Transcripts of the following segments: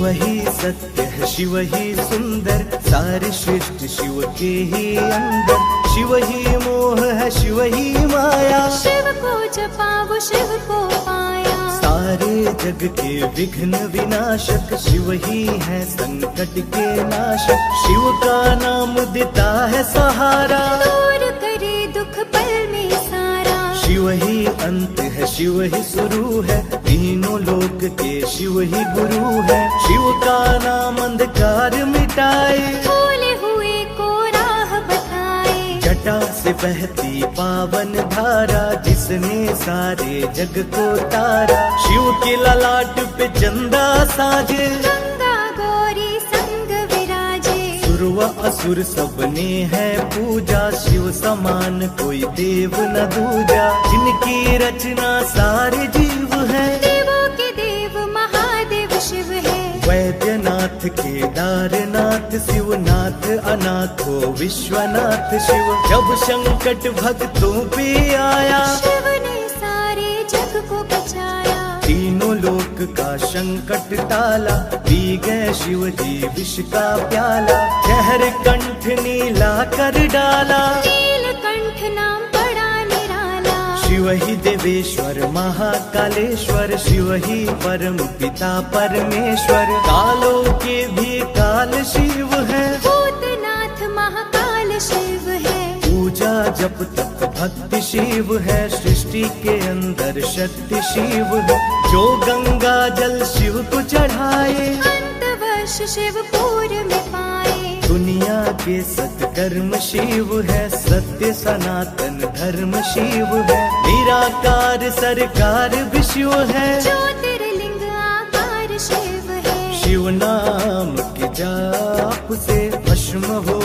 शिव ही सत्य है, शिव ही सुंदर, सारी सृष्टि शिव के ही अंदर। शिव ही मोह है, शिव ही माया, शिव को जपा वो शिव को पाया। सारे जग के विघ्न विनाशक, शिव ही है संकट के नाशक। शिव का नाम देता है सहारा, दूर करे दुख पल में सारा। शिव ही अंत है, शिव ही शुरू है, तीनों लोक के शिव ही गुरु है। शिव का नाम अंधकार मिटाए, भूले हुए को राह बताए। जटा से बहती पावन धारा, जिसने सारे जग को तारा। शिव के ललाट पे चंदा साजे, गंगा गौरी संग विराजे। सुर व असुर सबने है पूजा, शिव समान कोई देव न दूजा। जिनकी रचना सारे जीव है, देवों के देव महादेव शिव है। वैद्यनाथ केदारनाथ शिवनाथ, अनाथो विश्वनाथ शिव। जब संकट भक्तों पे आया, शिव ने सारे जग को बचाया। तीनों लोक का संकट टाला, पी गए शिव जी विष का प्याला। जहर कंठ नीला कर डाला, नीलकंठ नाम पड़ा निराला। शिव ही देवेश्वर महाकालेश्वर, शिव ही परम पिता परमेश्वर। कालों के भी काल शिव है, भूतनाथ महाकाल शिव है। पूजा जप तप भक्ति शिव है, सृष्टि के अंदर शक्ति शिव है। जो गंगा जल शिव को चढ़ाए, अंतवश शिव पूर्व में पाए। दुनिया के सत्कर्म शिव है, सत्य सनातन धर्म शिव है। निराकार सरकार भी शिव है, ज्योतिर्लिंग आकार शिव है। शिव नाम के जाप से भस्म हो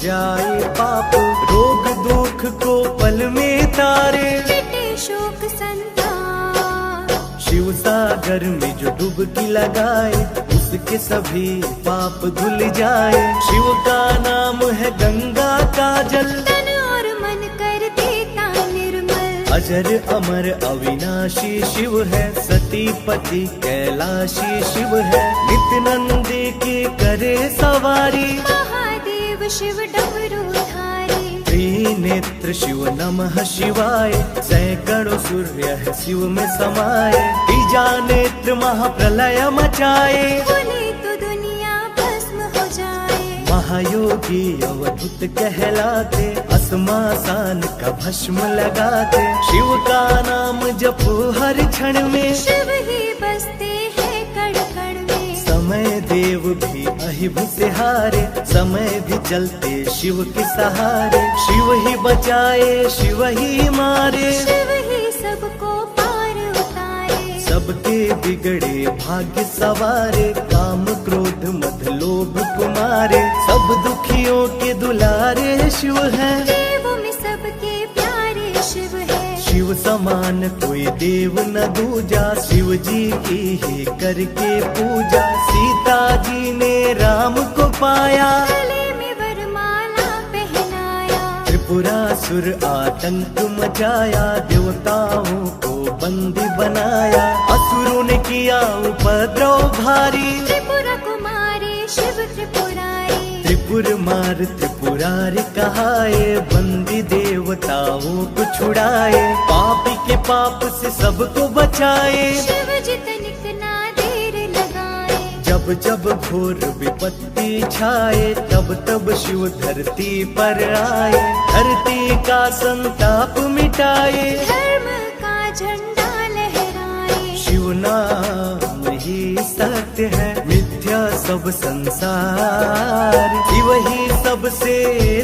जाए पाप। रोग दुख को पल में तारे, मिटे शोक संताप। शिव सागर में जो डुबकी लगाए, उसके सभी पाप धुल जाए। शिव का नाम है गंगा का जल, तन और मन कर देता निर्मल। अजर अमर अविनाशी शिव है, सती पति कैलाशी शिव है। नित्यानंद के करे सवारी, महादेव शिव डमरूधारी। त्रिनेत्र शिव नमः शिवाय, सैकड़ों सूर्य है शिव में समाये। तीजा नेत्र महाप्रलय मचाए, खुले तो दुनिया भस्म हो जाए। महायोगी अवधूत कहलाते, अस्मासान का भस्म लगाते। शिव का नाम जपो हर क्षण में, शिव ही बसते हैं कण कण में। समय देव भी अहिब से हारे, समय भी चलते शिव के सहारे। शिव ही बचाए, शिव ही मारे, शिव ही सबको पार उतारे। सबके बिगड़े भाग्य सवारे, काम क्रोध मद लोभ कुमारे। सब दुखियों के दुलारे शिव है, देवों में सबके प्यारे शिव है। शिव समान कोई देव न दूजा, शिव जी की ही करके पूजा। सीता जी ने राम को पाया, गले में वरमाला पहनाया। त्रिपुरासुर आतंक मचाया, देवताओं को बंदी बनाया। असुरों ने किया उपद्रव भारी, त्रिपुरा कुमारी शिव त्रिपुरारी। त्रिपुर मार त्रिपुरारी कहाए, बंदी देवताओं को छुड़ाए। पापी के पाप से सबको बचाए, शिव जी तनिक ना देर लगाए। जब जब घोर विपत्ति छाए, तब तब शिव धरती पर आए। धरती का संताप मिटाए, धर्म का झंडा लहराए। शिव नाम ही सत्य है, मिथ्या सब संसार। शिव ही सबसे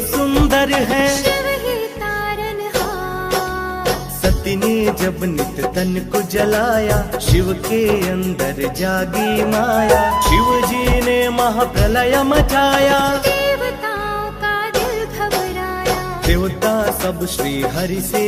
सुंदर है, शिव ही तारनहार। सती ने जब नित तन को जलाया, शिव के अंदर जागी माया। शिव जी ने महाप्रलय मचाया, देवताओं का दिल घबराया। देवता सब श्री हरि से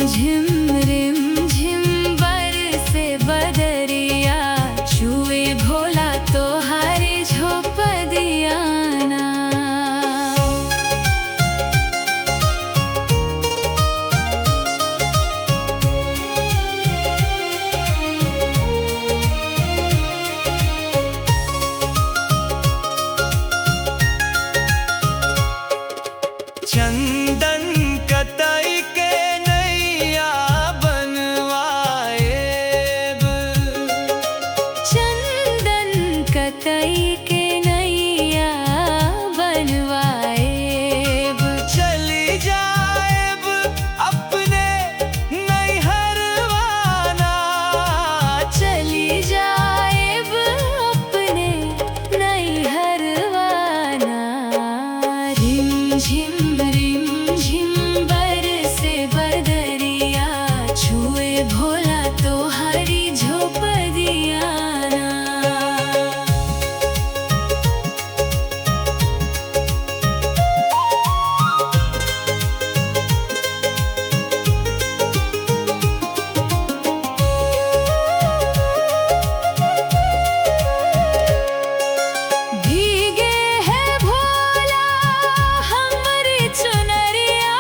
झिम रिम झिम बरसे बदरिया, छुए भोला तो हरी झोपड़िया ना। चंदन कतई के नैया बनवाएब, चंदन कतई के नैया बनवाएब, चली जाएब अपने नैहरवाना, चली जाएब अपने नैहरवाना। रिम झिम रिम झिम बरसे बदरिया, छुए भोला तो हरी झोपड़िया ना। भीगे है भोला हमरी चुनरिया,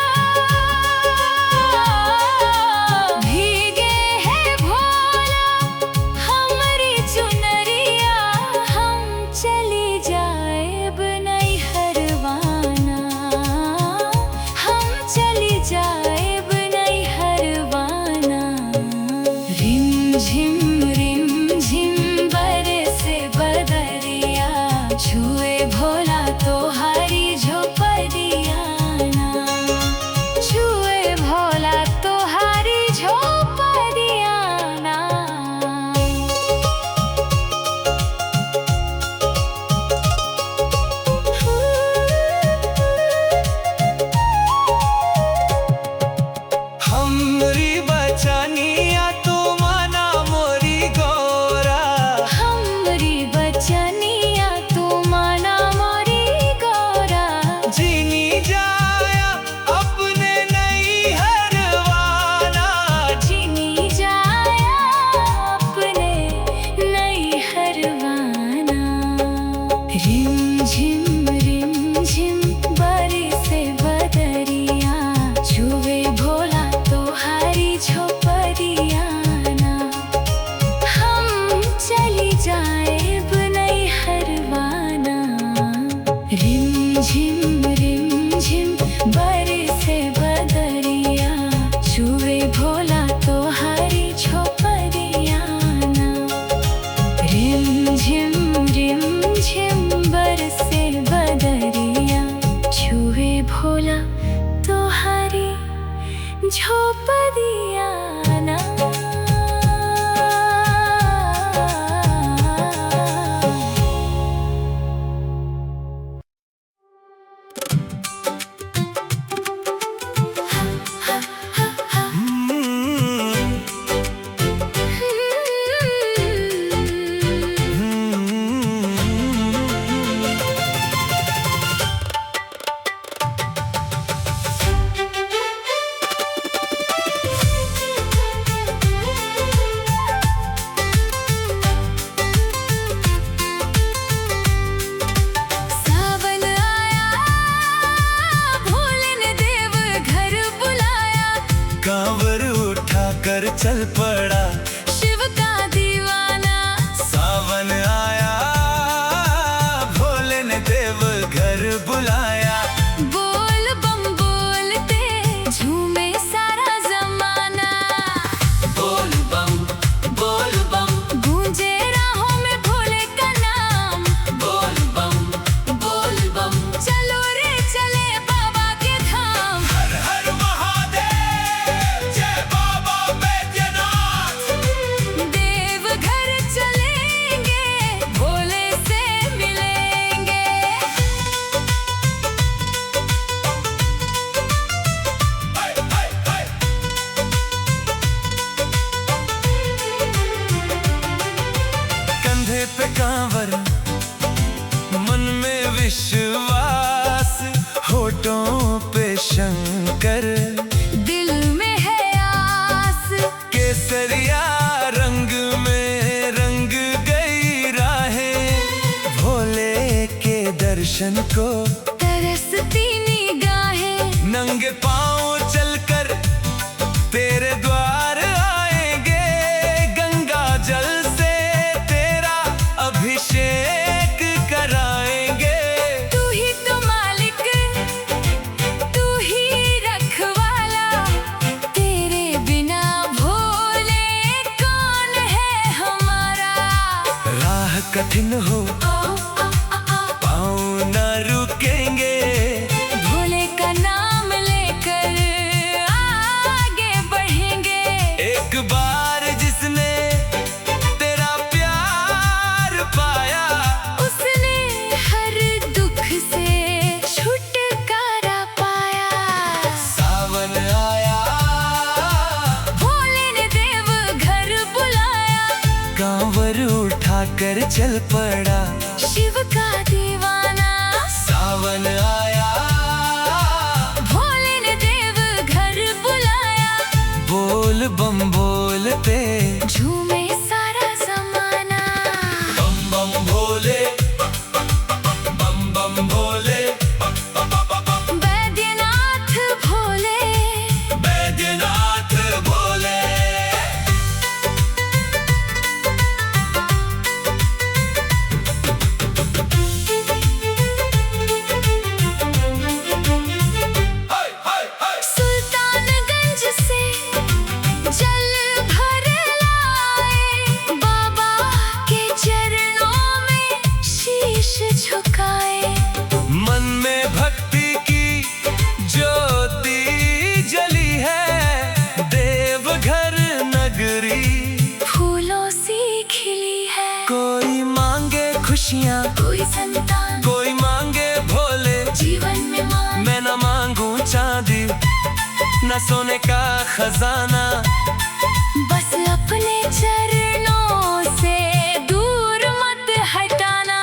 भीगे है भोला हमरी चुनरिया, हम चली जाएब नैहरवाना, हम चली जाएब नैहरवाना। रिम झिम बरसे बदरिया, छुए भोला तो हरी झोपड़िया ना, छुए भोला तो हरी झोपड़िया ना। हमरी बचनिया तू माना मोरी गौरा, हमरी बचनिया तू माना मोरी गौरा, जीनी जाया अपने नैहरवाना, जिनी जाया अपने नैहरवाना। रिम झिम बरसे बदरिया, छुए भोला तो हरी झोपड़िया ना, हम चली जाएब नैहरवाना। रिम झिम बरसे बदरिया, छुए भोला तो हरी झोपड़िया ना। रिम झिम बरसे बदरिया, छुए भोला तो हरी झोपड़िया ना। सावन आया, भोले ने देव घर बुलाया, कांवर उठा कर चल पड़ा, शिव का दीवाना। सावन आया भोले ने देव घर बुलाया, बोल बम बोलते झूमे सारा जमाना, बोल बम गूंजे राहों में भोले का नाम, बोल बम चलो रे चले बाबा के धाम। हर हर महादेव, जय बाबा बैद्यनाथ। देवघर चलेंगे, भोले से मिलेंगे। हाय हाय हाय। कंधे पे कांवर, मन में विश्वास, होठों पे शंकर, दिल में है दर्शन को तरसती निगाहें, नंगे पांव चलकर तेरे द्वार आएंगे, गंगा जल से तेरा अभिषेक कराएंगे। तू ही तो मालिक, तू ही रखवाला, तेरे बिना भोले कौन है हमारा। राह कठिन हो पाँव न रुकेंगे, भोले का नाम लेकर आगे बढ़ेंगे। एक बार जिसने तेरा प्यार पाया, उसने हर दुख से छुटकारा पाया। सावन आया, भोले ने देव घर बुलाया, कांवर उठाकर चल पड़ा शिव का दीवाना। सावन आया, भोले ने देव घर बुलाया, बोल बम बोलते झूमे सारा जमाना। बम बम भोले, बम बम भोले, बैद्यनाथ भोले, बैद्यनाथ भोले। सुल्तानगंज से जल भर लाए, बाबा के चरणों में शीश झुकाए। मन में भक्ति की ज्योति जली है, देवघर नगरी फूलों सी खिली है। कोई मांगे खुशियाँ, कोई संतान, कोई मांगे भोले, जीवन में मान। मैं न मांगू चांदी न सोने का खजाना, बस अपने चरणों से दूर मत हटाना।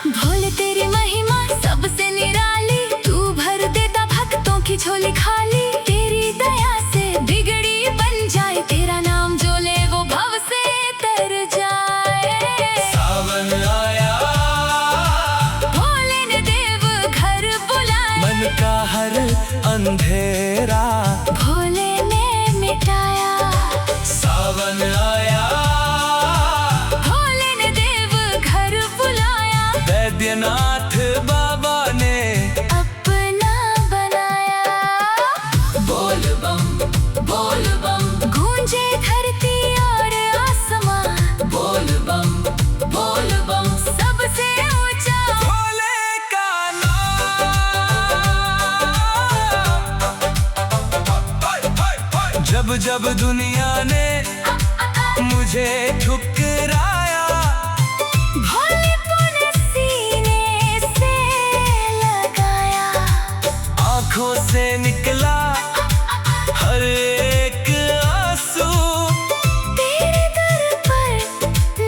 भोले तेरी महिमा सबसे निराली, तू भर देता भक्तों की झोली खाली। तेरी दया से बिगड़ी बन जाए, तेरा नाम जो ले वो भव से तर जाए। सावन आया, भोले ने देव घर बुलाया, मन का हर अंधेरा भोले ने मिटाया। सावन आया, भोले ने देव घर बुलाया, बैद्यनाथ बाबा ने अपना बनाया। बोल बम गूंजे धरती और आसमान, बोल बम सबसे ऊंचा भोले का नाम। जब जब दुनिया ने मुझे ठुकराया, भोलेपन सीने से लगाया। आंखों से निकला हर एक आंसू, तेरे दर पर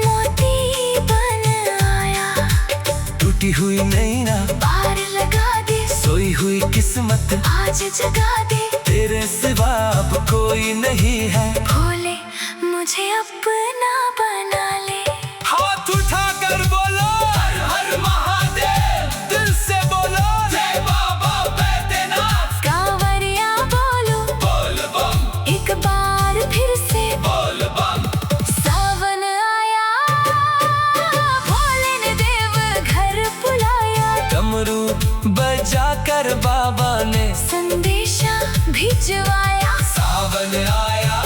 मोती बन आया। टूटी हुई नैना पार लगा दे, सोई हुई किस्मत, आज जगा दे। तेरे सिवा अब कोई नहीं है। भोले मुझे अपना बना ले। हाथ उठाकर बोलो हर हर महादेव, दिल से बोलो जय बाबा बैद्यनाथ। कांवरिया बोलो बोल बम, एक बार फिर से। बोल बम, सावन आया, भोले ने देव घर बुलाया, डमरू बजाकर बाबा ने संदेशा भिजवाया। सावन आया,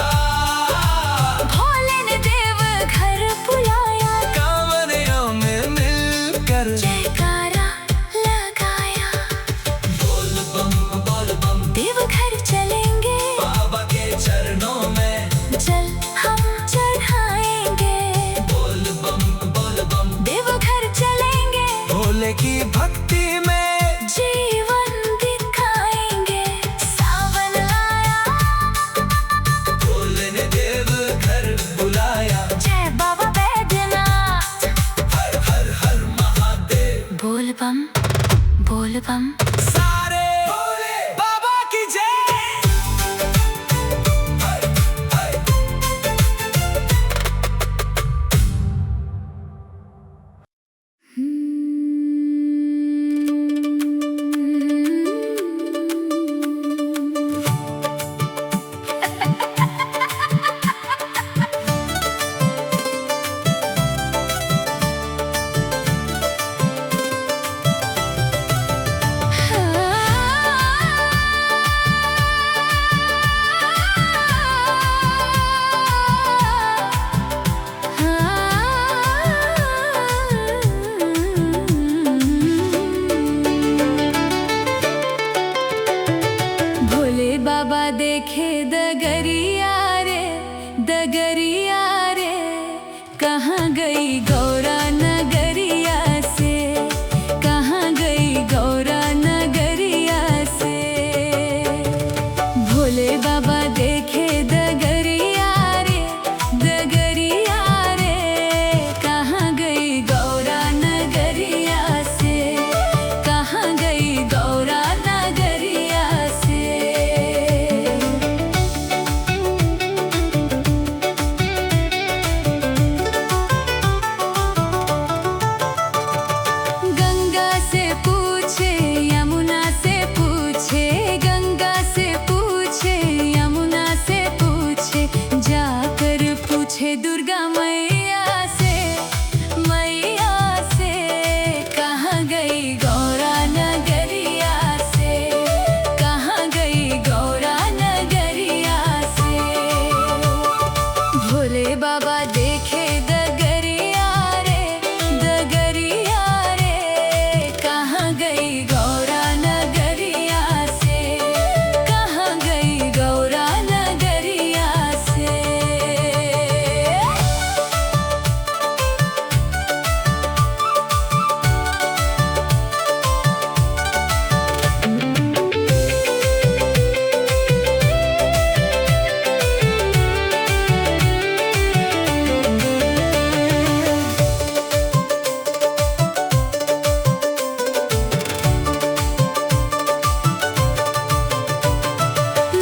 भोले ने देव घर बुलाया, कांवरियों में मिलकर जयकारा लगाया। बोल बम देवघर चलेंगे, बाबा के चरणों में जल हम चढ़ाएंगे। बोल बम देवघर चलेंगे, भोले की भक्ति में जीवन दिखाएंगे। सावन आया, डगरिया रे, कहाँ गई गौरा नगरिया से, कहाँ गई गौरा नगरिया से। भोले बाबा देखे डगरिया रे, डगरिया रे, कहाँ गई गौरा नगरिया से, कहाँ गई गौरा नगरिया से। गंगा से पूछे यमुना से पूछे, गंगा से पूछे यमुना से पूछे, जाकर पूछे दुर्गा मैया से, मैया से, कहाँ गई गौरा नगरिया से, कहाँ गई गौरा नगरिया से। भोले बाबा देखे डगरिया रे, डगरिया रे, कहाँ गई गौरा नगरिया से, कहाँ गई गौरा नगरिया से।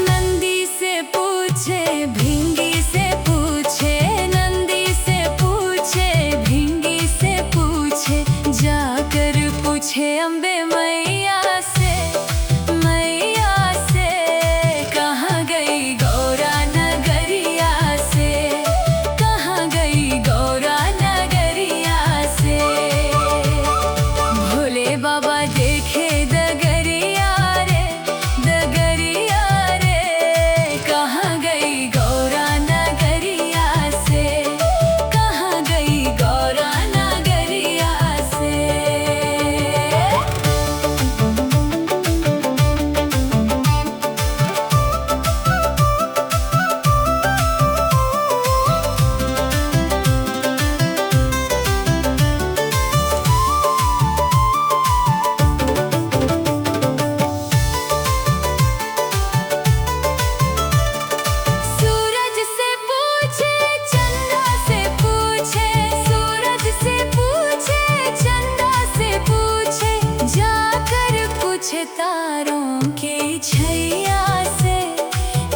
नंदी से पूछे भिंगी से पूछे, नंदी से पूछे भिंगी से पूछे, जाकर पूछे अम्बे मैया से, मैया से, कहाँ गई गौरा नगरिया से, कहाँ गई गौरा नगरिया से। भोले बाबा देखे डगरिया रे, डगरिया रे, कहाँ गई गौरा नगरिया से, कहाँ गई गौरा नगरिया से। सूरज से पूछे चंदा से पूछे, सूरज से पूछे चंदा से पूछे, जाकर पूछे तारों की छैया से,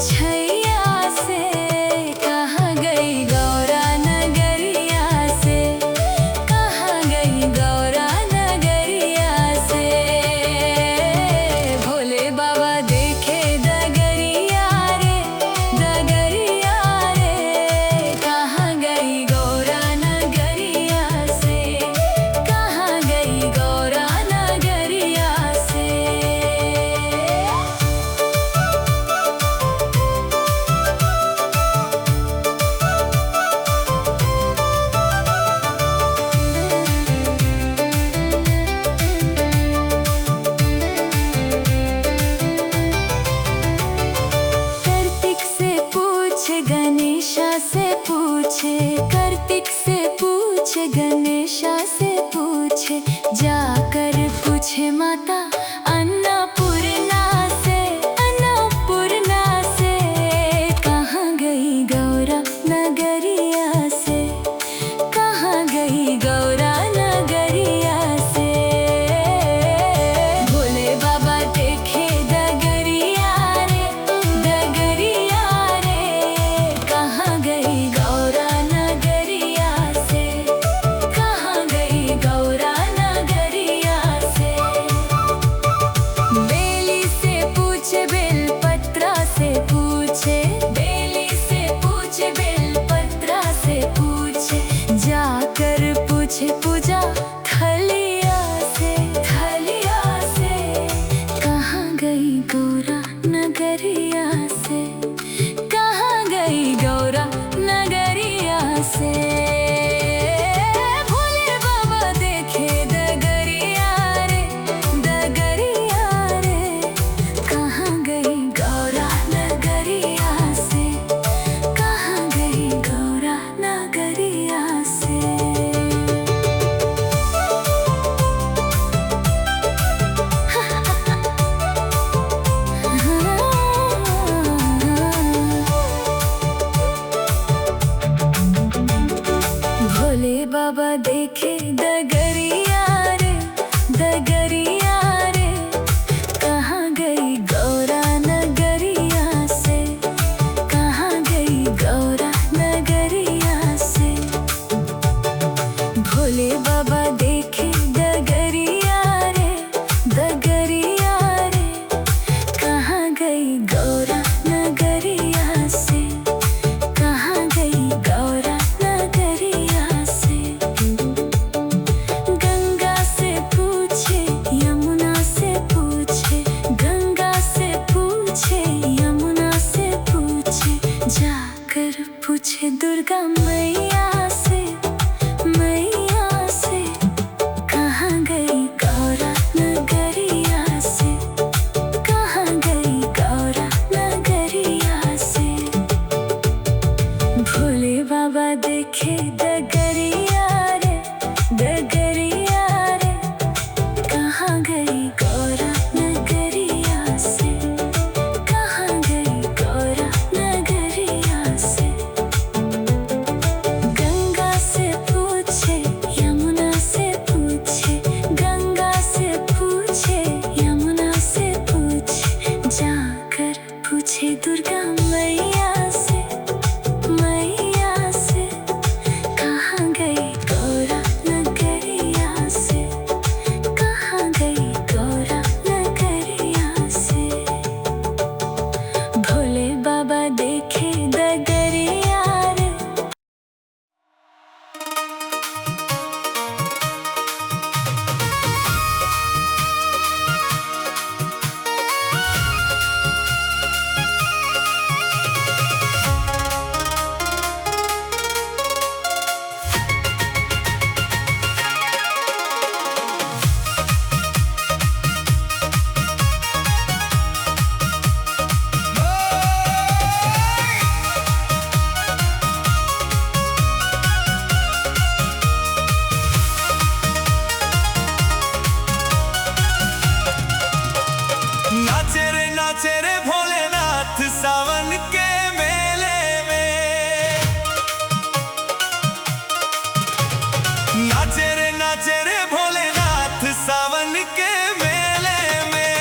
छैया से, कहाँ गई गौरा नगरिया से, कहाँ गई गौरा नगरिया से। भोले बाबा देखे डगरिया रे, डगरिया रे, कहाँ गई गौरा नगरिया से, कहाँ गई गौरा नगरिया से। कार्तिक से पूछे गणेशा से पूछे, कार्तिक से पूछे गणेशा से पूछे, जाकर पूछे माता अन्नपूर्णा से, अन्नपूर्णा से, कहाँ गई गौरा नगरिया से, कहाँ गई गौरा नगरिया से। भोले बाबा देखे डगरिया रे, डगरिया रे, कहाँ गई गौरा नगरिया से, कहाँ गई गौरा नगरिया से। बेली से पूछे बेलपत्रा से पूछे, बेली से पूछे बेलपत्रा से पूछे, जाकर पूछे पूजा थलिया से, थलिया से, कहाँ गई गौरा नगरिया से, कहाँ गई गौरा नगरिया से। भोले बाबा देखे डगरिया रे, डगरिया रे, कहाँ गई गौरा नगरिया से, कहाँ गई देखे डगरिया रे, डगरिया रे, कहाँ गई गौरा नगरिया से, कहाँ गई गौरा नगरिया से। भोले बाबा देखे डगरिया रे, डगरिया रे, कहाँ गई गौरा नगरिया से, कहाँ गई गौरा नगरिया से। गंगा से पूछे यमुना से पूछे, गंगा से पूछे यमुना से पूछे, जाकर पूछे दुर्गा मैया से, मैया से, कहाँ गई गौरा नगरिया से, कहाँ गई गौरा नगरिया से। भोले बाबा देखे डगरिया रे, डगरिया रे, कहाँ गई गौरा नगरिया से, कहाँ गई गौरा नगरिया से। गंगा से पूछे यमुना से पूछे, गंगा से पूछे यमुना से पूछे, जाकर पूछे दुर्गा मैया से, मैया से, कहाँ गई गौरा नगरिया से, कहाँ गई गौरा नगरिया से। भोले बाबा देखे डगरिया रे। नाचे रे भोलेनाथ सावन के मेले में, नाचे रे भोलेनाथ सावन के मेले में।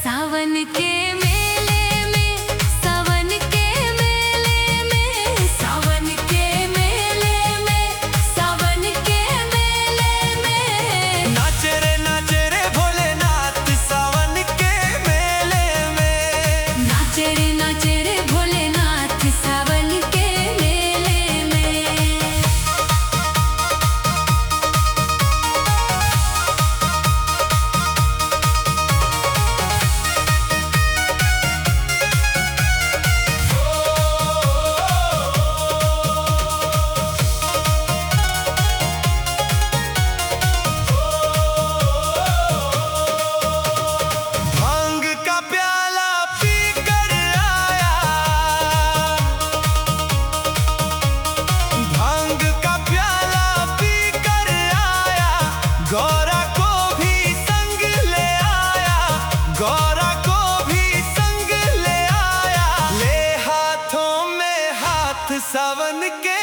सावन के मेले में, सावन के मेले में, सावन के मेले में, सावन के मेले में। नाचे रे भोलेनाथ सावन के मेले में। नाचे रे भोलेनाथ सावन के मेले में। भांग का प्याला पी कर आया, भांग का प्याला पी कर आया, गौरा को भी संग ले आया, गौरा को भी संग ले आया। ले हाथों में हाथ सावन के